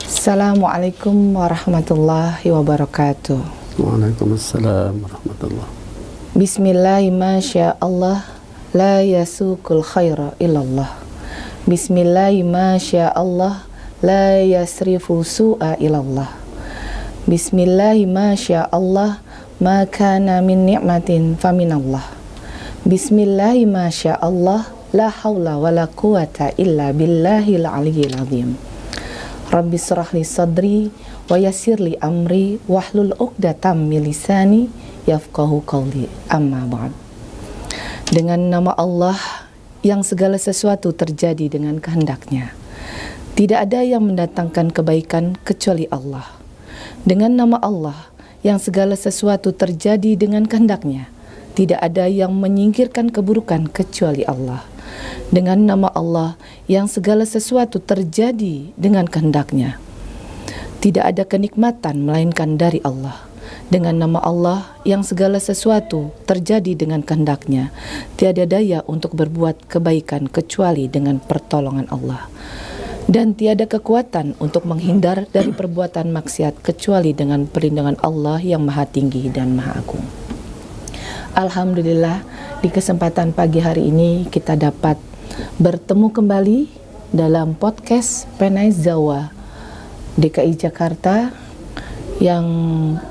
Assalamualaikum warahmatullahi wabarakatuh. Waalaikumsalam warahmatullahi. Bismillahi masyaallah, la yasukul khaira illallah. Bismillahi masyaallah, la yasrifu su'a illallah. Bismillahi masyaallah, ma kana min ni'matin faminallah. Bismillahi masyaallah, la haula wala quwata illa billahil aliyyil azim. Rabbi syrahli sadri wa yassirli amri wahlul 'uqdatam min lisani yafqahu qawli, amma ba'd. Dengan nama Allah yang segala sesuatu terjadi dengan kehendaknya. Tidak ada yang mendatangkan kebaikan kecuali Allah. Dengan nama Allah yang segala sesuatu terjadi dengan kehendaknya. Tidak ada yang menyingkirkan keburukan kecuali Allah. Dengan nama Allah yang segala sesuatu terjadi dengan kehendaknya. Tidak ada kenikmatan melainkan dari Allah. Dengan nama Allah yang segala sesuatu terjadi dengan kehendaknya. Tiada daya untuk berbuat kebaikan kecuali dengan pertolongan Allah. Dan tiada kekuatan untuk menghindar dari perbuatan maksiat kecuali dengan perlindungan Allah yang maha tinggi dan maha agung. Alhamdulillah, di kesempatan pagi hari ini kita dapat bertemu kembali dalam podcast Penais Zawa DKI Jakarta, yang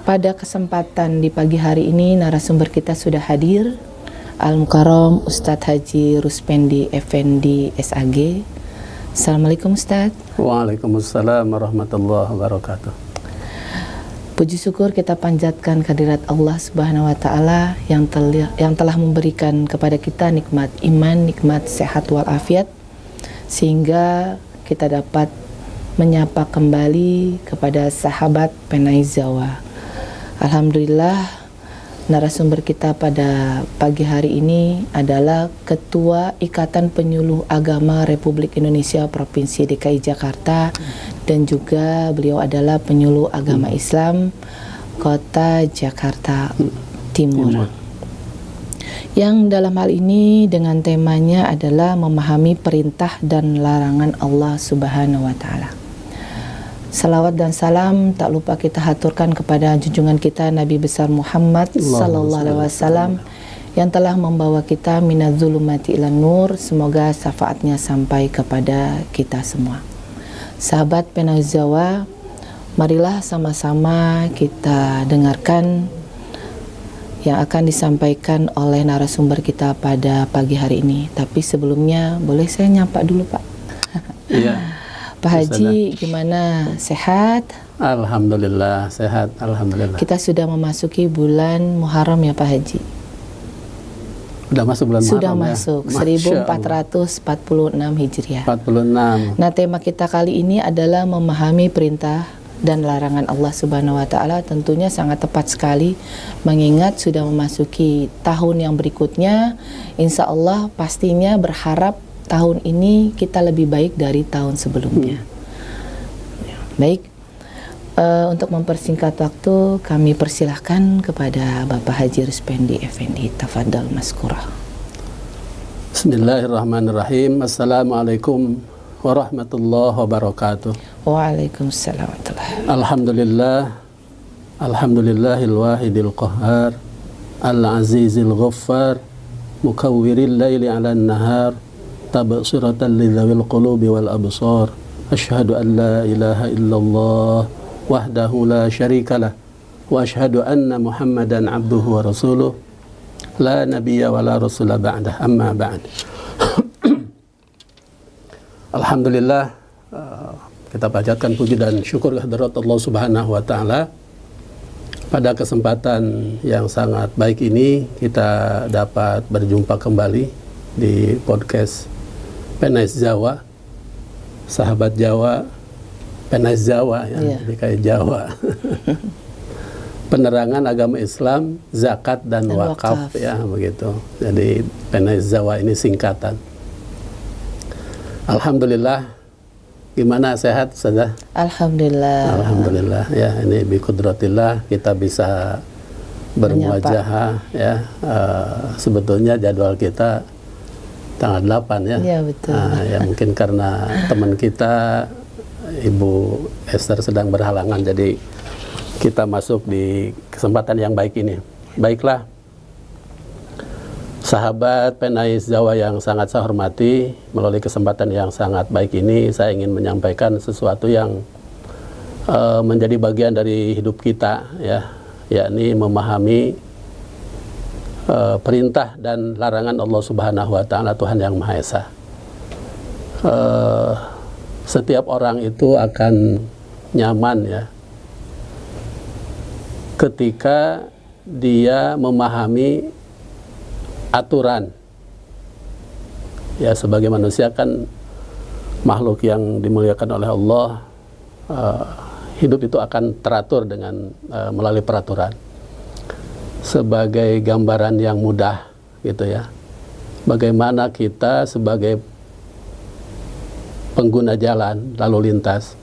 pada kesempatan di pagi hari ini narasumber kita sudah hadir, Al-Mukarram Ustadz Haji Ruspendi Effendi SAG. Assalamualaikum Ustadz. Waalaikumsalam warahmatullahi wabarakatuh. Puji syukur kita panjatkan kehadirat Allah Subhanahu wa taala yang telah memberikan kepada kita nikmat iman, nikmat sehat walafiat, sehingga kita dapat menyapa kembali kepada sahabat Penais Zawa. Alhamdulillah, narasumber kita pada pagi hari ini adalah Ketua Ikatan Penyuluh Agama Republik Indonesia Provinsi DKI Jakarta, dan juga beliau adalah penyuluh agama Islam Kota Jakarta Timur. Yang dalam hal ini dengan temanya adalah memahami perintah dan larangan Allah Subhanahu wa taala. Salawat dan salam tak lupa kita haturkan kepada junjungan kita Nabi besar Muhammad sallallahu alaihi wasallam yang telah membawa kita minadzulumati ilan nur. Semoga syafaatnya sampai kepada kita semua. Sahabat Penais Zawa, marilah sama-sama kita dengarkan yang akan disampaikan oleh narasumber kita pada pagi hari ini. Tapi sebelumnya boleh saya nyapa dulu Pak? Iya. Pak Haji, gimana? Sehat? Alhamdulillah, sehat. Alhamdulillah. Kita sudah memasuki bulan Muharram ya Pak Haji? Sudah masuk bulan Sudah Muharram, masuk, ya? 1446 Hijriah. 46. Nah, tema kita kali ini adalah memahami perintah dan larangan Allah Subhanahu wa taala. Tentunya sangat tepat sekali mengingat sudah memasuki tahun yang berikutnya. Insya Allah pastinya berharap tahun ini kita lebih baik dari tahun sebelumnya. Baik, untuk mempersingkat waktu, kami persilahkan kepada Bapak Haji Ruspendi Effendi. Tafadhal maskurah. Bismillahirrahmanirrahim. Assalamualaikum warahmatullahi wabarakatuh. Waalaikumsalam warahmatullahi. Alhamdulillah, alhamdulillahil wahidil qahhar, al-azizil ghaffar, mukawwiril laili 'alan nahar, tabsiratan lidzawil qulubi wal absar. Asyhadu an la ilaha illallah wahdahu la syarikalah wa asyhadu anna Muhammadan abduhu wa rasuluh la nabiyya wa la rasula ba'dah, amma ba'd. Alhamdulillah, kita panjatkan puji dan syukur kehadirat Allah Subhanahu wa taala. Pada kesempatan yang sangat baik ini kita dapat berjumpa kembali di podcast Penais Zawa, sahabat Jawa, Penais Zawa yang DKI Jawa. Penerangan agama Islam, zakat dan wakaf ya begitu. Jadi Penais Zawa ini singkatan. Alhamdulillah, gimana sehat Ustazah? Alhamdulillah. Alhamdulillah ya, ini bi qudratillah kita bisa bermuajahah ya. Sebetulnya jadwal kita tanggal 8 ya. Iya betul. Ya mungkin karena teman kita Ibu Esther sedang berhalangan, jadi kita masuk di kesempatan yang baik ini. Baiklah, sahabat Penais Jawa yang sangat saya hormati, melalui kesempatan yang sangat baik ini saya ingin menyampaikan sesuatu yang menjadi bagian dari hidup kita, ya, yakni memahami perintah dan larangan Allah Subhanahu wa taala, Tuhan yang Maha Esa. Setiap orang itu akan nyaman, ya, ketika dia memahami aturan. Ya, sebagai manusia kan makhluk yang dimuliakan oleh Allah, hidup itu akan teratur dengan melalui peraturan. Sebagai gambaran yang mudah, gitu ya, bagaimana kita sebagai pengguna jalan lalu lintas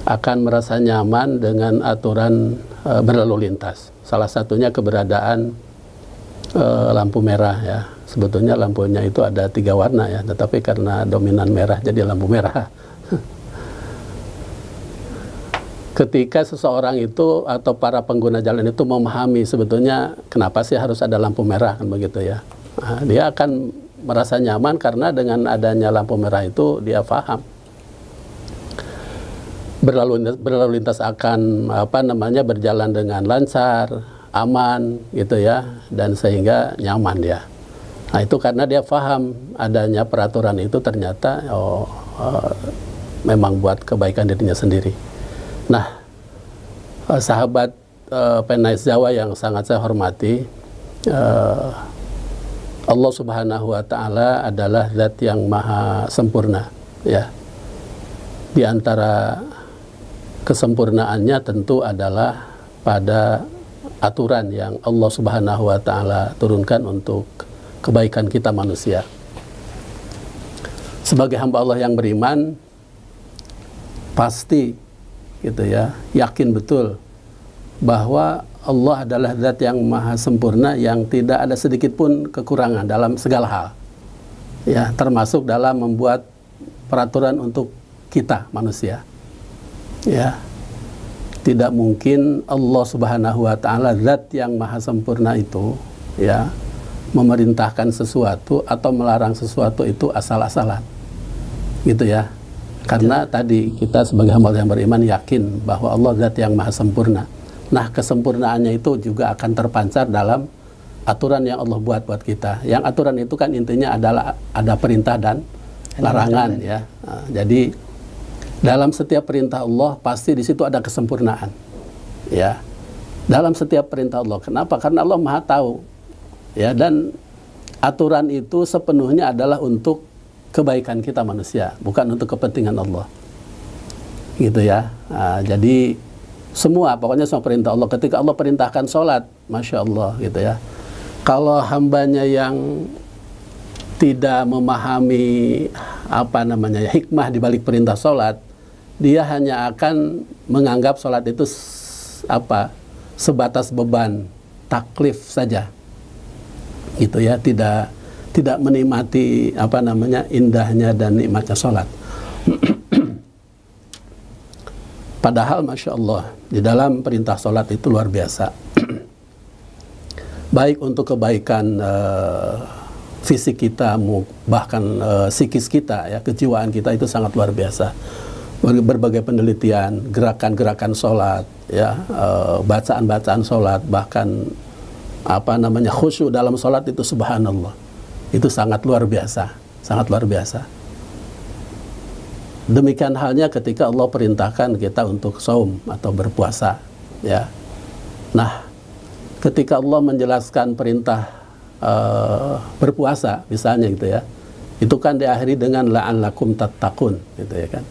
akan merasa nyaman dengan aturan berlalu lintas. Salah satunya keberadaan lampu merah, ya. Sebetulnya lampunya itu ada 3 warna, ya, tetapi karena dominan merah jadi lampu merah. Ketika seseorang itu atau para pengguna jalan itu memahami sebetulnya kenapa sih harus ada lampu merah, kan begitu, ya. Nah, dia akan merasa nyaman karena dengan adanya lampu merah itu dia paham berlalu lintas akan berjalan dengan lancar, aman, gitu ya, dan sehingga nyaman dia. Nah, itu karena dia paham adanya peraturan itu ternyata memang buat kebaikan dirinya sendiri. Nah, sahabat Penais Jawa yang sangat saya hormati, Allah Subhanahu wa taala adalah zat yang maha sempurna, ya. Di antara kesempurnaannya tentu adalah pada aturan yang Allah Subhanahu wa taala turunkan untuk kebaikan kita manusia. Sebagai hamba Allah yang beriman, pasti, gitu ya, yakin betul bahwa Allah adalah zat yang maha sempurna, yang tidak ada sedikit pun kekurangan dalam segala hal, ya, termasuk dalam membuat peraturan untuk kita manusia, ya. Tidak mungkin Allah Subhanahu wa taala, zat yang maha sempurna itu, ya, memerintahkan sesuatu atau melarang sesuatu itu asal-asalan, gitu ya. Karena tadi kita sebagai hamba yang beriman yakin bahwa Allah zat yang maha sempurna. Nah, kesempurnaannya itu juga akan terpancar dalam aturan yang Allah buat kita. Yang aturan itu kan intinya adalah ada perintah dan larangan, ya. Nah, jadi dalam setiap perintah Allah pasti di situ ada kesempurnaan, ya. Dalam setiap perintah Allah. Kenapa? Karena Allah Maha tahu, ya, dan aturan itu sepenuhnya adalah untuk kebaikan kita manusia, bukan untuk kepentingan Allah, gitu ya. Nah, jadi pokoknya semua perintah Allah. Ketika Allah perintahkan sholat, Masya Allah, gitu ya. Kalau hambanya yang tidak memahami hikmah di balik perintah sholat, dia hanya akan menganggap sholat itu sebatas beban taklif saja, gitu ya. Tidak menikmati indahnya dan nikmatnya sholat. Padahal Masya Allah, di dalam perintah sholat itu luar biasa. Baik untuk kebaikan fisik kita, bahkan psikis kita, ya, kejiwaan kita itu sangat luar biasa. Berbagai penelitian, gerakan-gerakan sholat, ya, bacaan-bacaan sholat, bahkan khusyuk dalam sholat itu subhanallah. Itu sangat luar biasa, sangat luar biasa. Demikian halnya ketika Allah perintahkan kita untuk saum atau berpuasa, ya. Nah, ketika Allah menjelaskan perintah berpuasa misalnya, gitu ya, itu kan diakhiri dengan la'allakum tattaqun, gitu ya kan.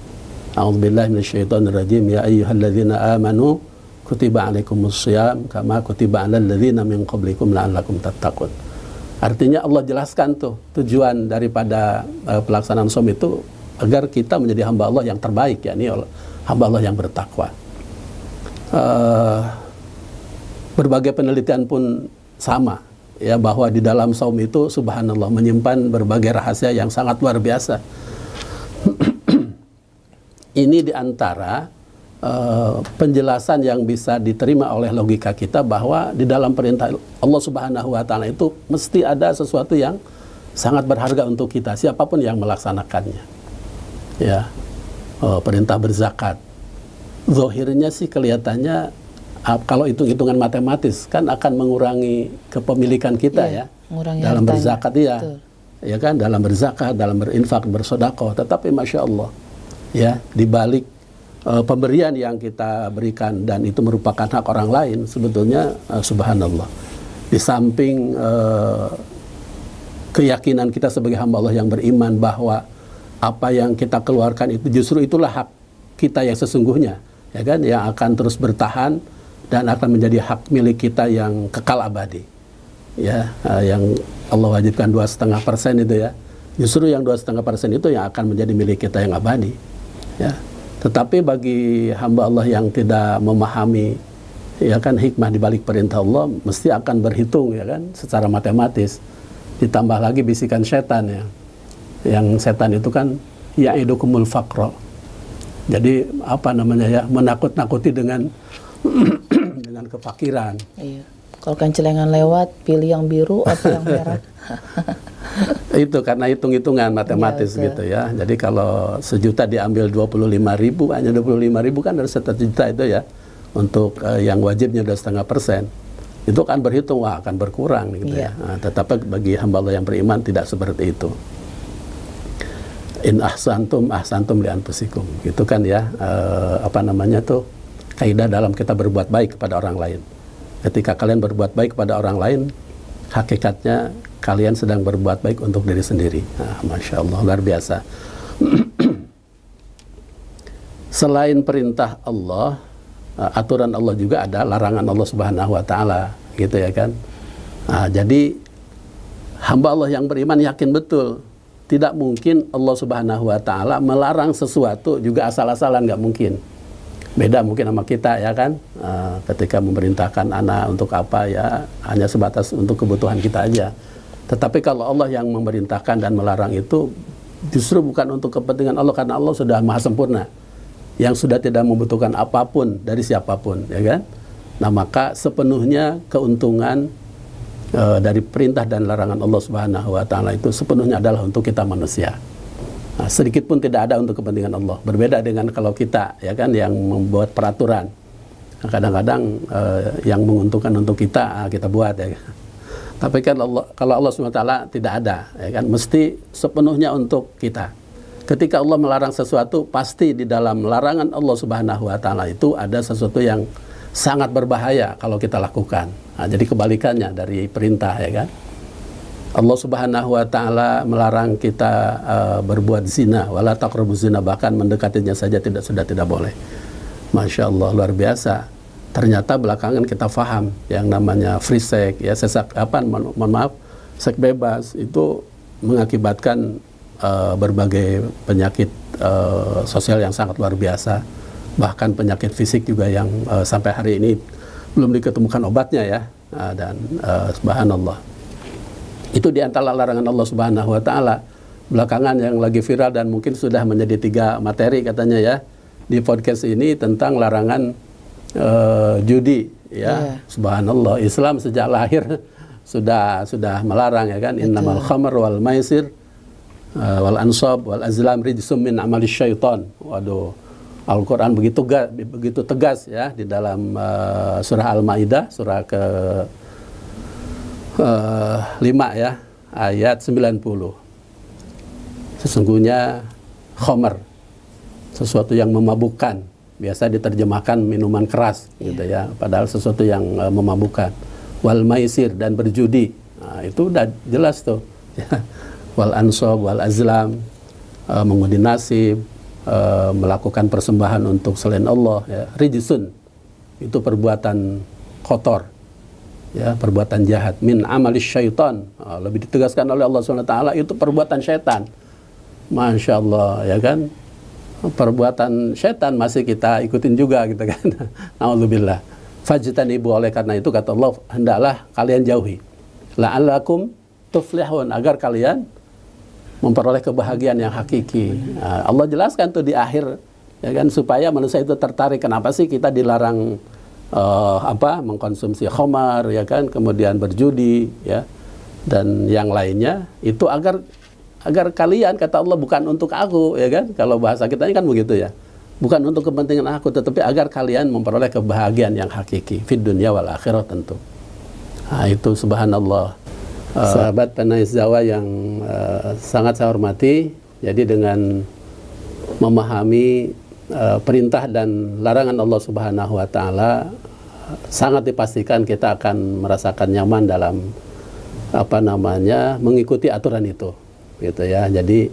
A'udzubillahi minasyaitonirrajim, ya ayyuhalladzina amanu kutiba alaikumussyiyam kama kutiba alal ladzina min qablikum la'allakum tattaqun. Artinya Allah jelaskan tuh tujuan daripada pelaksanaan saum itu agar kita menjadi hamba Allah yang terbaik, yakni hamba Allah yang bertakwa. Berbagai penelitian pun sama, ya, bahwa di dalam saum itu subhanallah menyimpan berbagai rahasia yang sangat luar biasa. ini diantara penjelasan yang bisa diterima oleh logika kita bahwa di dalam perintah Allah Subhanahu wa Ta'ala itu mesti ada sesuatu yang sangat berharga untuk kita, siapapun yang melaksanakannya. Ya, perintah berzakat. Zahirnya sih kelihatannya kalau hitung-hitungan matematis kan akan mengurangi kepemilikan kita ya dalam berzakat ya kan, dalam berzakat, dalam berinfak, bersedekah. Tetapi masya Allah ya, di balik pemberian yang kita berikan dan itu merupakan hak orang lain, sebetulnya subhanallah, di samping keyakinan kita sebagai hamba Allah yang beriman bahwa apa yang kita keluarkan itu justru itulah hak kita yang sesungguhnya, ya kan, yang akan terus bertahan dan akan menjadi hak milik kita yang kekal abadi, ya, yang Allah wajibkan 2,5% itu ya, justru yang 2,5% itu yang akan menjadi milik kita yang abadi, ya. Tetapi bagi hamba Allah yang tidak memahami, ya kan, hikmah di balik perintah Allah, mesti akan berhitung, ya kan, secara matematis. Ditambah lagi bisikan setan ya, yang setan itu kan ya'idukumul faqra. Jadi apa namanya ya, menakut-nakuti dengan dengan kefakiran. Iya. Kalau kencelengan lewat, pilih yang biru atau yang merah. Itu karena hitung-hitungan matematis ya, gitu ya. Jadi kalau 1 juta diambil 25.000, hanya 25.000 kan dari 1 juta itu ya, untuk yang wajibnya 2,5%. Itu kan berhitung, wah akan berkurang gitu ya. Nah, tetapi bagi hamba Allah yang beriman tidak seperti itu. In ahsantum ahsantum li anfusikum. Gitu kan ya, apa namanya tuh, kaidah dalam kita berbuat baik kepada orang lain. Ketika kalian berbuat baik kepada orang lain, hakikatnya kalian sedang berbuat baik untuk diri sendiri. Nah, masya Allah, luar biasa. Selain perintah Allah, aturan Allah juga ada larangan Allah Subhanahu wa Ta'ala, gitu ya kan. Nah, jadi hamba Allah yang beriman yakin betul tidak mungkin Allah Subhanahu wa Ta'ala melarang sesuatu juga asal-asalan, nggak mungkin. Beda mungkin sama kita ya kan, ketika memerintahkan anak untuk apa ya, hanya sebatas untuk kebutuhan kita aja. Tetapi kalau Allah yang memerintahkan dan melarang itu justru bukan untuk kepentingan Allah, karena Allah sudah maha sempurna, yang sudah tidak membutuhkan apapun dari siapapun, ya kan. Nah, maka sepenuhnya keuntungan dari perintah dan larangan Allah Subhanahu wa Ta'ala itu sepenuhnya adalah untuk kita manusia. Nah, sedikit pun tidak ada untuk kepentingan Allah. Berbeda dengan kalau kita, ya kan, yang membuat peraturan. Nah, kadang-kadang yang menguntungkan untuk kita, kita buat ya. Tapi kan kalau Allah SWT tidak ada, ya kan, mesti sepenuhnya untuk kita. Ketika Allah melarang sesuatu, pasti di dalam larangan Allah Subhanahu wa Ta'ala itu ada sesuatu yang sangat berbahaya kalau kita lakukan. Nah, jadi kebalikannya dari perintah, ya kan. Allah Subhanahu wa Ta'ala melarang kita berbuat zina, wala taqrabuz zina, bahkan mendekatinya saja sudah tidak boleh. Masya Allah, luar biasa. Ternyata belakangan kita faham yang namanya free sex, ya, seks bebas itu mengakibatkan berbagai penyakit sosial yang sangat luar biasa, bahkan penyakit fisik juga yang sampai hari ini belum diketemukan obatnya ya. Dan subhanallah, itu diantara larangan Allah Subhanahu wa Ta'ala belakangan yang lagi viral dan mungkin sudah menjadi 3 materi katanya ya di podcast ini tentang larangan judi ya. Subhanallah, Islam sejak lahir sudah melarang, ya kan. Innamal khamr wal maisir wal ansab wal azlam rijsum min amali syaitan. Waduh, Al-Quran begitu tegas ya di dalam surah Al-Maidah, surah ke 5 ya, ayat 90. Sesungguhnya khamr, sesuatu yang memabukkan, biasa diterjemahkan minuman keras gitu ya, padahal sesuatu yang memabukkan. Wal maisir, dan berjudi. Nah, itu udah jelas tuh. Wal ansab wal azlam, mengundi nasib, melakukan persembahan untuk selain Allah ya. Rijsun, itu perbuatan kotor ya, perbuatan jahat. Min amalis syaitan, lebih ditegaskan oleh Allah SWT, itu perbuatan syaitan. Masya Allah, ya kan, perbuatan syaitan masih kita ikutin juga gitu kan. Na'udzubillah. Fajtanibu, oleh karena itu kata Allah, hendaklah kalian jauhi, la'allakum tuflihun, agar kalian memperoleh kebahagiaan yang hakiki. Allah jelaskan tuh di akhir ya kan, supaya manusia itu tertarik. Kenapa sih kita dilarang mengkonsumsi khamar, ya kan, kemudian berjudi, ya, dan yang lainnya, itu agar kalian, kata Allah, bukan untuk aku, ya kan, kalau bahasa kita ini kan begitu ya, bukan untuk kepentingan aku, tetapi agar kalian memperoleh kebahagiaan yang hakiki fid dunya wal akhirah tentu. Nah, itu subhanallah. Sahabat Penais Zawa yang sangat saya hormati, jadi dengan memahami perintah dan larangan Allah Subhanahu wa taala, sangat dipastikan kita akan merasakan nyaman dalam mengikuti aturan itu, gitu ya. Jadi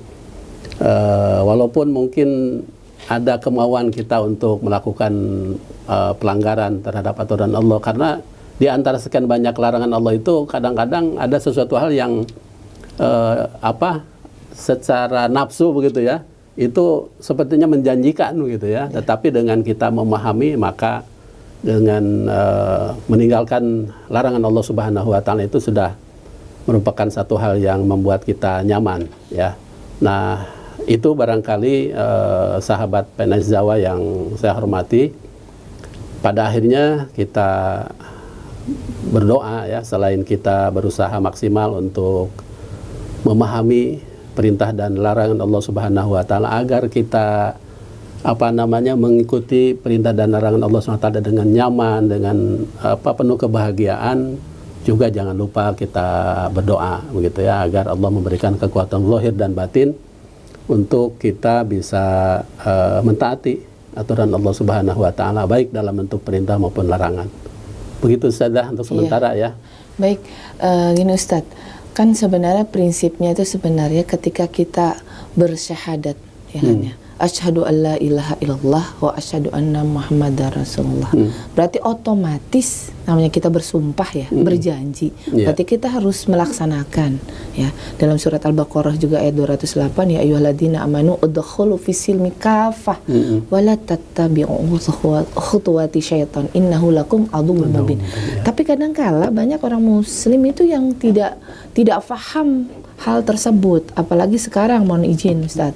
walaupun mungkin ada kemauan kita untuk melakukan pelanggaran terhadap aturan Allah, karena di antara sekian banyak larangan Allah itu kadang-kadang ada sesuatu hal yang secara nafsu begitu ya, itu sepertinya menjanjikan begitu ya. Tetapi dengan kita memahami, maka dengan meninggalkan larangan Allah Subhanahu wa taala itu sudah merupakan satu hal yang membuat kita nyaman, ya. Nah, itu barangkali sahabat Penais Zawa yang saya hormati. Pada akhirnya kita berdoa ya, selain kita berusaha maksimal untuk memahami perintah dan larangan Allah Subhanahu wa taala, agar kita mengikuti perintah dan larangan Allah Subhanahu wa taala dengan nyaman, dengan penuh kebahagiaan. Juga jangan lupa kita berdoa begitu ya, agar Allah memberikan kekuatan zahir dan batin untuk kita bisa mentaati aturan Allah Subhanahu wa taala, baik dalam bentuk perintah maupun larangan. Begitu saja untuk sementara ya. Baik, gini Ustadz, kan sebenarnya prinsipnya itu sebenarnya ketika kita bersyahadat, ya kan ya, asyhadu an la ilaha illallah wa asyhadu anna muhammadar rasulullah. Berarti otomatis namanya kita bersumpah ya, berjanji. Berarti kita harus melaksanakan ya. Dalam surat Al-Baqarah juga ayat 208, ya ayyuhalladzina amanu udkhulu fis-silmi kafah wa la tattabi'u khutuwati syaitan innahu lakum aduwwun mubin. Tapi kadang-kala banyak orang muslim itu yang tidak paham hal tersebut, apalagi sekarang, mohon izin Ustaz,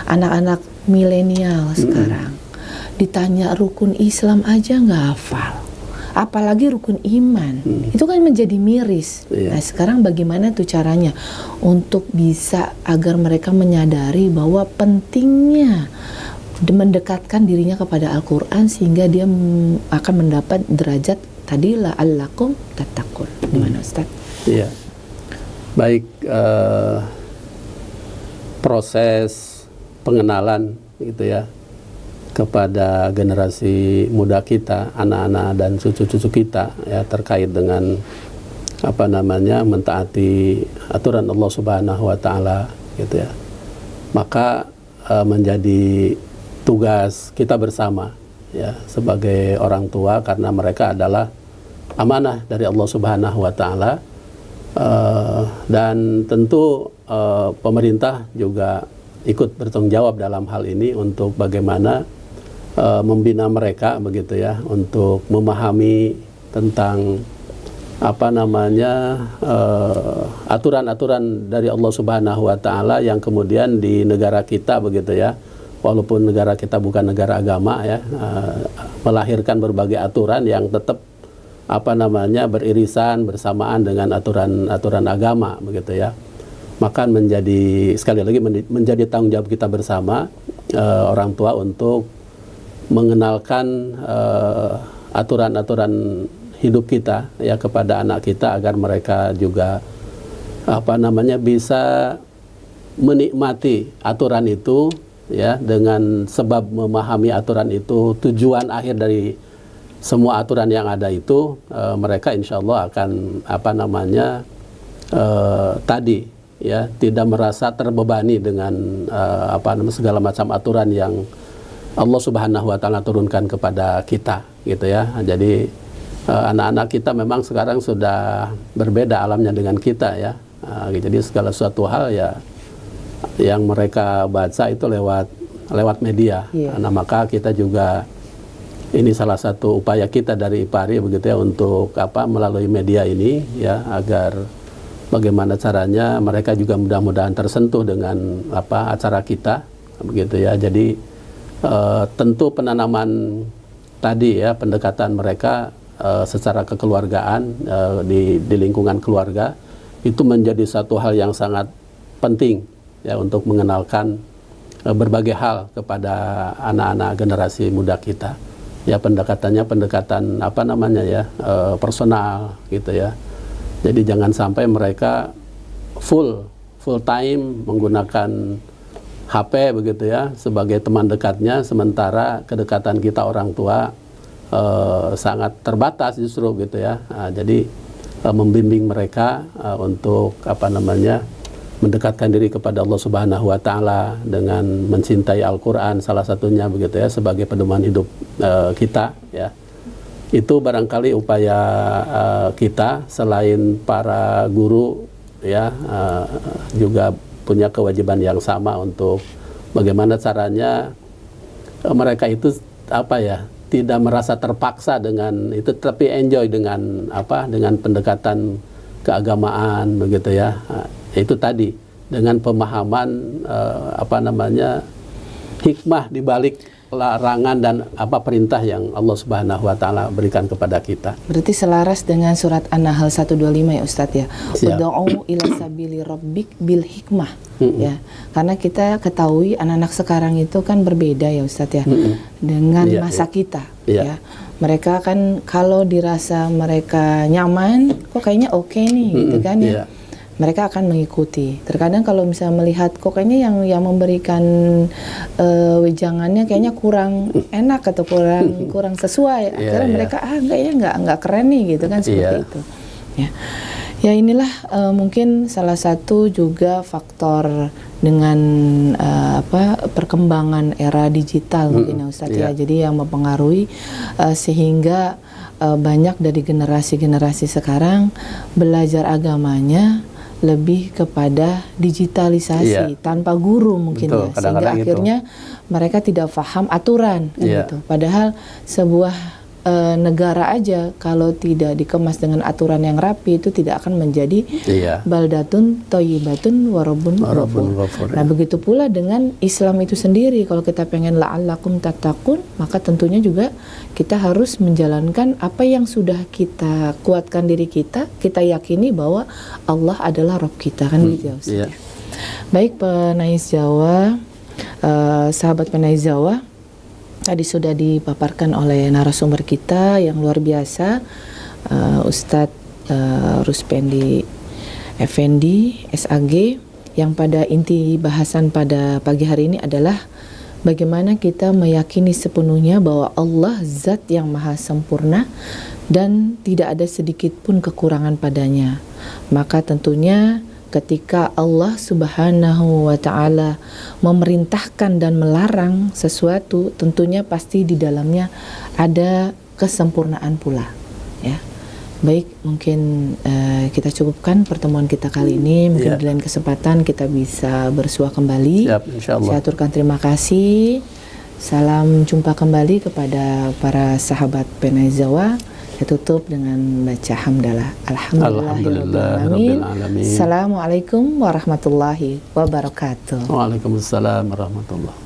anak-anak milenial sekarang ditanya rukun Islam aja nggak hafal, apalagi rukun iman. Itu kan menjadi miris. Nah, sekarang bagaimana tuh caranya untuk bisa agar mereka menyadari bahwa pentingnya mendekatkan dirinya kepada Al-Quran, sehingga dia akan mendapat derajat tadi la'allakum tattaqun. Gimana Ustaz? Iya. Baik, proses pengenalan gitu ya kepada generasi muda kita, anak-anak dan cucu-cucu kita ya, terkait dengan mentaati aturan Allah Subhanahu wa taala gitu ya. Maka menjadi tugas kita bersama ya, sebagai orang tua, karena mereka adalah amanah dari Allah Subhanahu wa taala. Dan tentu pemerintah juga ikut bertanggung jawab dalam hal ini untuk bagaimana membina mereka begitu ya, untuk memahami tentang aturan-aturan dari Allah Subhanahu wa taala yang kemudian di negara kita begitu ya, walaupun negara kita bukan negara agama ya, melahirkan berbagai aturan yang tetap beririsan bersamaan dengan aturan agama begitu ya. Maka sekali lagi menjadi tanggung jawab kita bersama orang tua untuk mengenalkan aturan-aturan hidup kita ya kepada anak kita, agar mereka juga bisa menikmati aturan itu ya, dengan sebab memahami aturan itu, tujuan akhir dari semua aturan yang ada itu, mereka insya Allah akan tadi ya, tidak merasa terbebani dengan segala macam aturan yang Allah Subhanahu wa taala turunkan kepada kita gitu ya. Jadi anak-anak kita memang sekarang sudah berbeda alamnya dengan kita ya. Jadi segala suatu hal ya yang mereka baca itu lewat media. Nah, maka kita juga, ini salah satu upaya kita dari IPARI begitu ya, untuk melalui media ini ya, agar bagaimana caranya mereka juga mudah-mudahan tersentuh dengan acara kita begitu ya. Jadi Tentu penanaman tadi ya, pendekatan mereka secara kekeluargaan di lingkungan keluarga itu menjadi satu hal yang sangat penting ya untuk mengenalkan berbagai hal kepada anak-anak generasi muda kita. Ya pendekatannya pendekatan apa namanya ya, personal gitu ya. Jadi jangan sampai mereka full time menggunakan HP begitu ya sebagai teman dekatnya, sementara kedekatan kita orang tua sangat terbatas justru gitu ya. Jadi membimbing mereka untuk apa namanya, mendekatkan diri kepada Allah Subhanahu wa taala dengan mencintai Al-Qur'an salah satunya begitu ya sebagai pedoman hidup kita ya. Itu barangkali upaya kita, selain para guru ya juga punya kewajiban yang sama untuk bagaimana caranya mereka itu apa ya, tidak merasa terpaksa dengan itu, tapi enjoy dengan apa, dengan pendekatan keagamaan begitu ya. Itu tadi dengan pemahaman apa namanya, hikmah di balik larangan dan apa perintah yang Allah Subhanahu wa taala berikan kepada kita. Berarti selaras dengan surat An-Nahl 125 ya Ustadz ya. Ud'u ila sabili rabbik bil hikmah ya. Karena kita ketahui anak-anak sekarang itu kan berbeda ya Ustadz ya dengan masa kita ya. Mereka kan kalau dirasa mereka nyaman, kok kayaknya oke nih gitu kan ya. Mereka akan mengikuti. Terkadang kalau misalnya melihat kok kayaknya yang memberikan wejangannya kayaknya kurang enak atau kurang sesuai, akhirnya mereka kayaknya nggak keren nih gitu kan, seperti itu. Ya inilah mungkin salah satu juga faktor dengan perkembangan era digital mungkin ya Ustadz ya. Jadi yang mempengaruhi sehingga banyak dari generasi sekarang belajar agamanya lebih kepada digitalisasi tanpa guru mungkin ya, sehingga akhirnya mereka tidak paham aturan kan gitu. Padahal sebuah negara aja kalau tidak dikemas dengan aturan yang rapi itu tidak akan menjadi baldatun thayyibatun wa rabbun ghafur. Nah begitu pula dengan Islam itu sendiri, kalau kita pengen la'allakum tattaqun, maka tentunya juga kita harus menjalankan apa yang sudah kita kuatkan diri kita yakini bahwa Allah adalah Rabb kita kan gitu ya Ustaz. Baik penais Jawa, sahabat penais Jawa, tadi sudah dipaparkan oleh narasumber kita yang luar biasa, Ustadz Ruspendi Effendi SAG, yang pada inti bahasan pada pagi hari ini adalah bagaimana kita meyakini sepenuhnya bahwa Allah zat yang maha sempurna dan tidak ada sedikit pun kekurangan padanya. Maka tentunya ketika Allah Subhanahu wa ta'ala memerintahkan dan melarang sesuatu, tentunya pasti di dalamnya ada kesempurnaan pula ya. Baik, mungkin kita cukupkan pertemuan kita kali ini. Mungkin di lain kesempatan kita bisa bersua kembali. Siap, insyaallah. Saya aturkan terima kasih. Salam jumpa kembali kepada para sahabat Penais Jawa. Saya tutup dengan baca hamdalah. Alhamdulillahirabbil alamin. Assalamualaikum warahmatullahi wabarakatuh. Waalaikumsalam warahmatullahi.